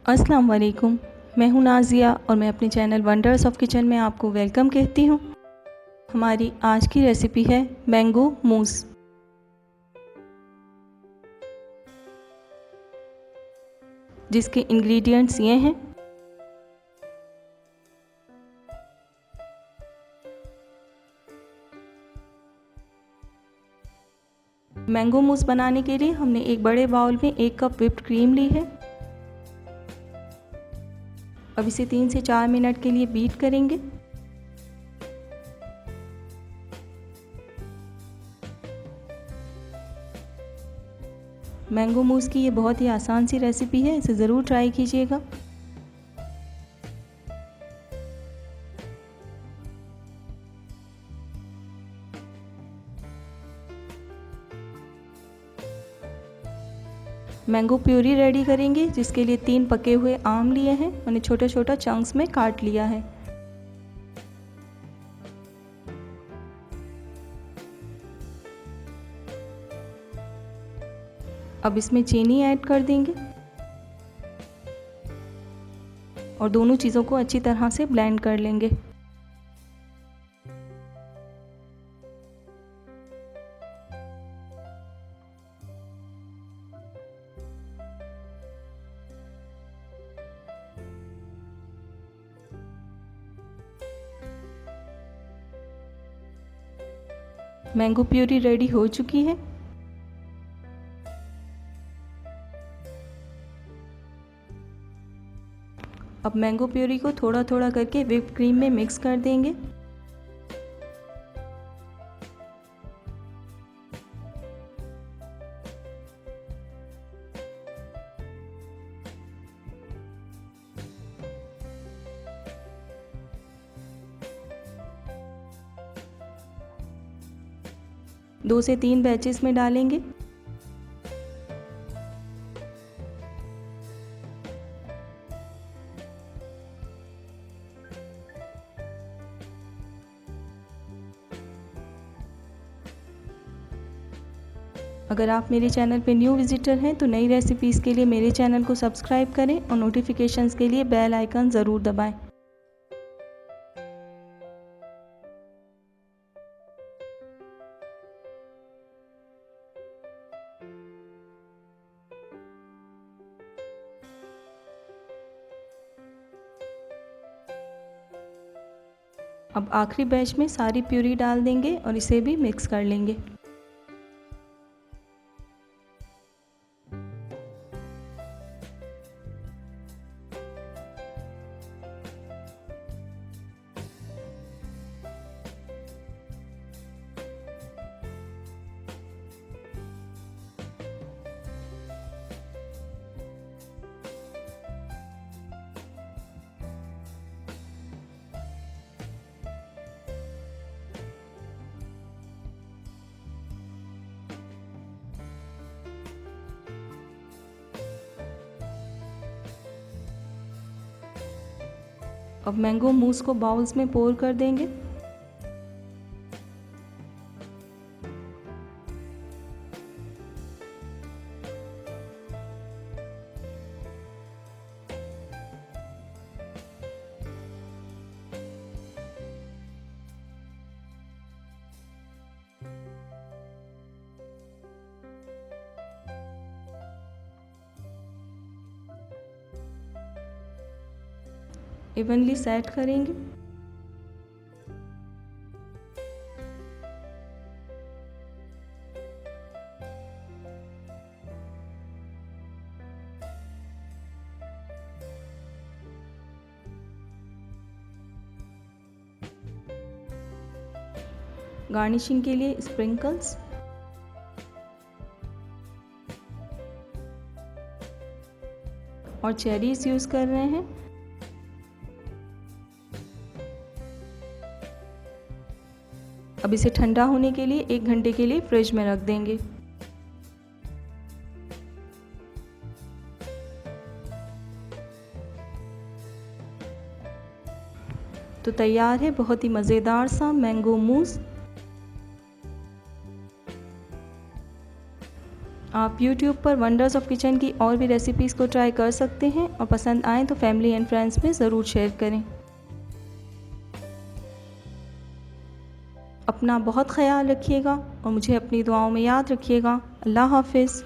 अस्सलाम वालेकुम। मैं हूं नाज़िया और मैं अपने चैनल वंडर्स ऑफ किचन में आपको वेलकम कहती हूं। हमारी आज की रेसिपी है मैंगो मूस। जिसके इंग्रेडिएंट्स ये हैं। मैंगो मूस बनाने के लिए हमने एक बड़े बाउल में 1 कप व्हिप्ड क्रीम ली है। अब इसे 3 से 4 मिनट के लिए बीट करेंगे। मैंगो मूस की ये बहुत ही आसान सी रेसिपी है, इसे ज़रूर ट्राई कीजिएगा। मैंगो प्यूरी रेडी करेंगे, जिसके लिए 3 पके हुए आम लिए हैं। उन्हें छोटा छोटा चंक्स में काट लिया है। अब इसमें चीनी ऐड कर देंगे और दोनों चीज़ों को अच्छी तरह से ब्लेंड कर लेंगे। मैंगो प्यूरी रेडी हो चुकी है। अब मैंगो प्यूरी को थोड़ा थोड़ा करके व्हिप्ड क्रीम में मिक्स कर देंगे। दो से 3 बैचेस में डालेंगे। अगर आप मेरे चैनल पे न्यू विजिटर हैं तो नई रेसिपीज़ के लिए मेरे चैनल को सब्सक्राइब करें और नोटिफिकेशंस के लिए बेल आइकन ज़रूर दबाएं। अब आखिरी बैच में सारी प्यूरी डाल देंगे और इसे भी मिक्स कर लेंगे। अब मैंगो मूस को बाउल्स में पोर कर देंगे। इवनली सेट करेंगे। गार्निशिंग के लिए स्प्रिंकल्स और चेरीज यूज़ कर रहे हैं। अब इसे ठंडा होने के लिए 1 घंटे के लिए फ्रिज में रख देंगे। तो तैयार है बहुत ही मज़ेदार सा मैंगो मूस। आप YouTube पर वंडर्स ऑफ किचन की और भी रेसिपीज़ को ट्राई कर सकते हैं और पसंद आए तो फैमिली एंड फ्रेंड्स में ज़रूर शेयर करें। अपना बहुत ख्याल रखिएगा और मुझे अपनी दुआओं में याद रखिएगा। अल्लाह हाफ़िज़।